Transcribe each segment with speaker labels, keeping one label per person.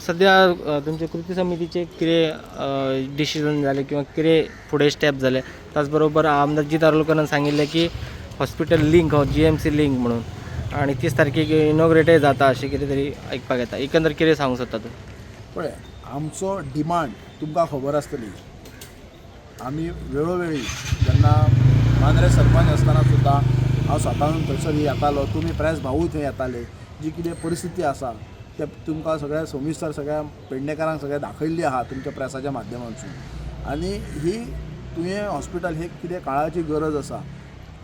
Speaker 1: सध्या तुमचे कृती समितीचे कितें डिसिजन झाले किंवा कितें फुडें स्टेप झाले. त्याचबरोबर आमदार जी तारलकरान सांगिल्लें की हॉस्पिटल लिंक हो GMC लिंक म्हणून आणि 30 तारखेक इनॉग्रेटय जाता अशें कितें तरी आयकपाक येता. एकंदर कितें सांगूंक सोदता तूं?
Speaker 2: पळय, आमचो डिमांड तुमकां खबर आसतली. आमी वेळोवेळी जेन्ना मांद्रे सरपंच आसतना सुद्दां हांव स्वताहून थंयसर येतालो, तुमी प्रेस भावूय थंय येताले. जी कितें परिस्थिती आसा ते तुमकां सगळ्या सविस्तर सगळ्या पेडणेकारांक सगळ्या दाखयल्ली आहा तुमच्या प्रेसाच्या माध्यमांतसून. आनी ही तुवें हॉस्पिटल हे कितें काळाची गरज आसा.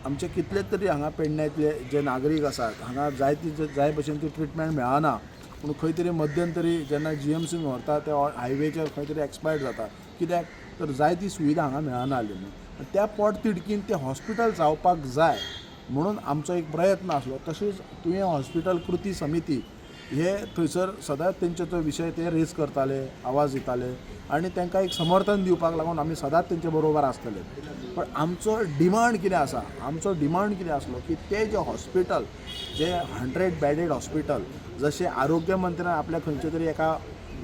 Speaker 2: आमचे कितलेच तरी हांगा पेडण्यातले जे नागरीक आसात हांगा जाय भशेन ती ट्रिटमेंट मेळना. पूण खंय तरी मध्यंतरी जेन्ना GMC व्हरता ते हायवेचेर खंय तरी एक्सपायर्ड जाता. कित्याक तर जाय ती सुविधा हांगा मेळना आसली. त्या पोट तिडकीन ते हॉस्पिटल जावपाक जाय म्हणून आमचो एक प्रयत्न आसलो. तशेंच तुवें हॉस्पिटल कृती समिती हे थंयसर सदांच तेंचे तो विशय ते रेज करताले, आवाज दिताले आनी तांकां एक समर्थन दिवपाक लागून आमी सदांच तेंचे बरोबर आसतले. पण आमचो डिमांड कितें आसा, आमचो डिमांड कितें आसलो की ते जे हॉस्पिटल जे 100 बेडेड हॉस्पिटल जशें आरोग्य मंत्र्यान आपल्या खंयचे तरी एका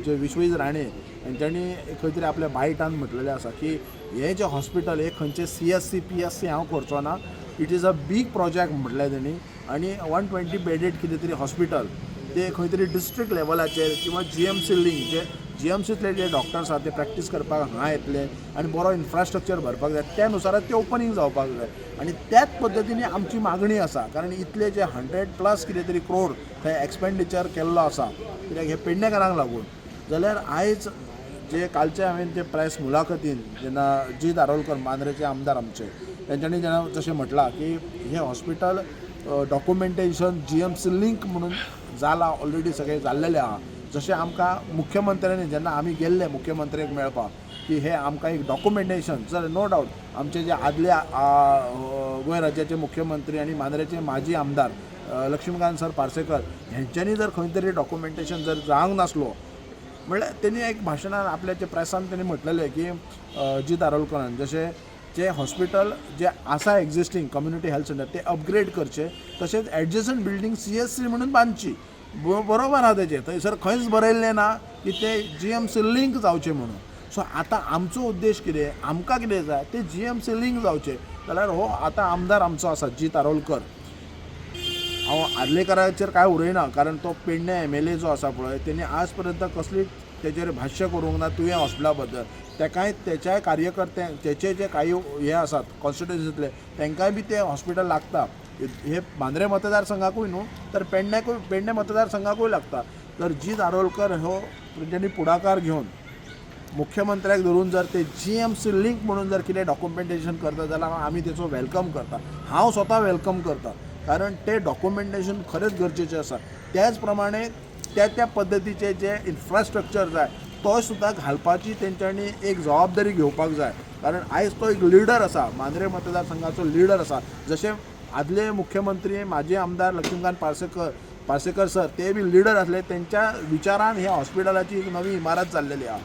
Speaker 2: जे विश्वजीत राणे हेंच्यांनी खंय तरी आपल्या बायटान म्हटलेलें आसा की हे जे हॉस्पिटल हे खंयचे CSC PSC हांव करचो ना. It is a big project म्हटलें तेणी. आनी 120 बेडेड कितें तरी हॉस्पिटल ते खंय तरी डिस्ट्रिक्ट लेवलाचेर किंवा GMC लिंक जे GMCतले जे डॉक्टर्स आसा ते प्रॅक्टीस करपाक हांगा येतले आनी बरो इन्फ्रास्ट्रक्चर भरपाक जाय. त्या नुसार ते ओपनिंग जावपाक जाय. आनी त्याच पद्दतीन आमची मागणी आसा. कारण इतले जे 100+ कितें तरी क्रोड थंय एक्सपेंडिचर केल्लो आसा कित्याक हे पेडणेकारांक लागून. जाल्यार आयज जे कालचे हांवें ते प्रेस मुलाखतीन जेन्ना जी दारोलकर मांद्रेचे आमदार आमचे तेंच्यांनी जेन्ना जशें म्हटलां की हे हॉस्पिटल डॉक्युमेंटेशन GMC लिंक म्हणून जाला ऑलरेडी सगळें जाल्लेलें आहा. जशें आमकां मुख्यमंत्र्यांनी जेन्ना आमी गेल्ले मुख्यमंत्र्याक मेळपाक की हे आमकां एक डॉक्युमेंटेशन जर नो डावट आमचे जे आदले गोंय राज्याचे मुख्यमंत्री आनी मांद्रेचे माजी आमदार लक्ष्मीकांत सर पार्सेकर हेंच्यांनी जर खंय तरी डॉक्युमेंटेशन जर जावंक नासलो म्हणल्यार तेणी एक भाशणान आपल्याच्या प्रेसान तेणी म्हटलेलें की जी दारोलकरान जशें जे हॉस्पिटल जे आसा एक्झिस्टींग कम्युनिटी हेल्थ सेंटर ते अपग्रेड करचे तशेंच एडजस्टंट बिल्डींग CSC म्हणून बांदची. बरोबर आहा तेजें थंयसर खंयच बरयल्लें ना की ते GMC लिंक जावचें म्हणून. सो आतां आमचो उद्देश कितें, आमकां कितें जाय ते GMC लिंक जावचें. जाल्यार हो आतां आमदार आमचो आसा जी तारोलकर हांव आर्लेकराचेर कांय उलयना कारण तो पेडणे MLA जो आसा पळय तेणी आज पर्यंत कसलीच तेचेर भाश्य करूंक ना तुवें हॉस्पिटला बद्दल. तेकाय तेच्याय कार्यकर्त्यांक तेचे जे काही हे आसात कॉन्स्टिट्युन्सींतले तांकांय बी ते हॉस्पिटल लागता. हे मांद्रे मतदारसंघाकूय न्हू तर पेडणे मतदारसंघाकूय लागता. तर जी दारोलकर हो तेंच्यांनी पुढाकार घेवन मुख्यमंत्र्याक धरून जर ते GMC लिंक म्हणून जर कितें डॉक्युमेंटेशन करता जाल्यार आमी तेचो वेलकम करता. हांव स्वता वेलकम करता कारण ते डॉक्युमेंटेशन खरेंच गरजेचें आसा. त्याच प्रमाणे त्या पद्दतीचे जे इन्फ्रास्ट्रक्चर जाय तो सुद्दां घालपाची तेंच्यांनी एक जबाबदारी घेवपाक जाय. कारण आयज तो एक लिडर आसा मांद्रे मतदारसंघाचो लिडर आसा. जशे आदले मुख्यमंत्री माजी आमदार लक्ष्मीकांत पार्सेकर सर ते बी लिडर आसले. तेंच्या विचारान ह्या हॉस्पिटलाची एक नवी इमारत जाल्लेली आहा.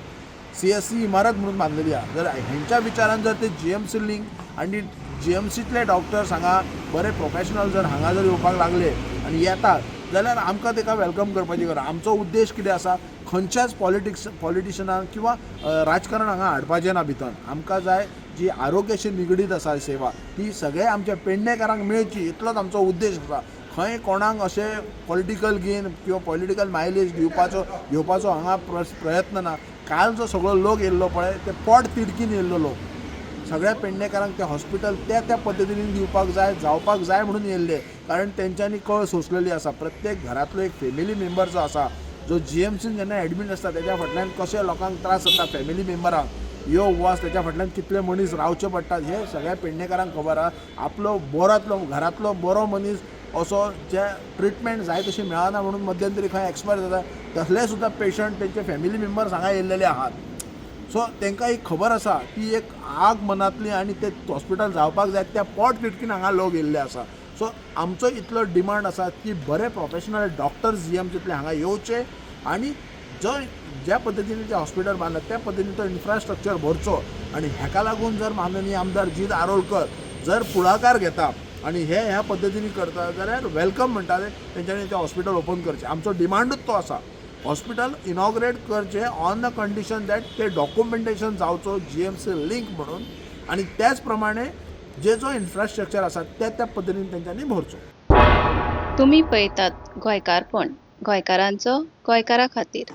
Speaker 2: CSC इमारत म्हणून बांदलेली आहा. जर हेंच्या विचारान जर ते GMC लिंक आनी GMCतले डॉक्टर्स हांगा बरे प्रोफेशनल जर हांगा जर येवपाक लागले आनी येतात जाल्यार आमकां तेका वेलकम करपाची गरज. आमचो उद्देश कितें आसा खंयच्याच पॉलिटिशनाक किंवा राजकारण हांगा हाडपाचें ना भितर. आमकां जाय जी आरोग्याशी निगडीत आसा सेवा ती सगळे आमच्या पेडणेकारांक मेळची इतलोच आमचो उद्देश आसा. खंय कोणाक अशें पॉलिटिकल गेन किंवा पॉलिटिकल मायलेज घेवपाचो हांगा प्रयत्न ना. काल जो सगळो लोक येयल्लो पळय ते पोट तिडकीन येयल्लो लोक सगळ्या पेडणेकारांक ते हॉस्पिटल त्या पद्दतीन दिवपाक जाय जावपाक जाय म्हणून येयल्ले. कारण तेंच्यांनी कळ सोंसलेली आसा. प्रत्येक घरांतलो एक फॅमिली मेंबर जो आसा जो GMCन जेन्ना एडमीट आसता तेच्या फाटल्यान कशे लोकांक त्रास जाता फॅमिली मेंबरांक यो वास तेच्या फाटल्यान कितले मनीस रावचे पडटात हे सगळ्या पेडणेकारांक खबर आहा. आपलो बरोतलो घरांतलो बरो मनीस असो जे ट्रिटमेंट जाय तशी मेळना म्हणून मध्यंतरी खंय एक्सपायर जाता तसले सुद्दां पेशंट तेंचे फॅमिली मेंबर्स हांगा येयल्लेले आहात. सो तांकां एक खबर आसा ती एक आग मनांतली आनी ते हॉस्पिटल जावपाक जाय त्या पोट तिडकीन हांगा लोक येयल्ले आसा. सो आमचो इतलो डिमांड आसा की बरे प्रोफेशनल डॉक्टर्स GMCतले हांगा येवचे आनी ज्या पद्दतीन ते हॉस्पिटल बांदला त्या पद्दतीन तो इन्फ्रास्ट्रक्चर भरचो. आनी हेका लागून जर माननीय आमदार जी दारोलकर जर पुढाकार घेता आनी ह्या पद्दतीन करता जाल्यार वेलकम म्हणटाले तेंच्यांनी तें हॉस्पिटल ओपन करचें. आमचो डिमांडूच तो आसा. हॉस्पिटल इनॉग्रेट करचें ऑन द कंडिशन दॅट ते डॉक्युमेंटेशन जावचो GMC लिंक म्हणून आणि त्याच प्रमाणे जे जो इन्फ्रास्ट्रक्चर आसा त्या पद्दतीन तेंच्यांनी भरचो.
Speaker 3: तुम्ही पळयतात गोंयकारपण, गोंयकारांचो गोंयकारा खातीर.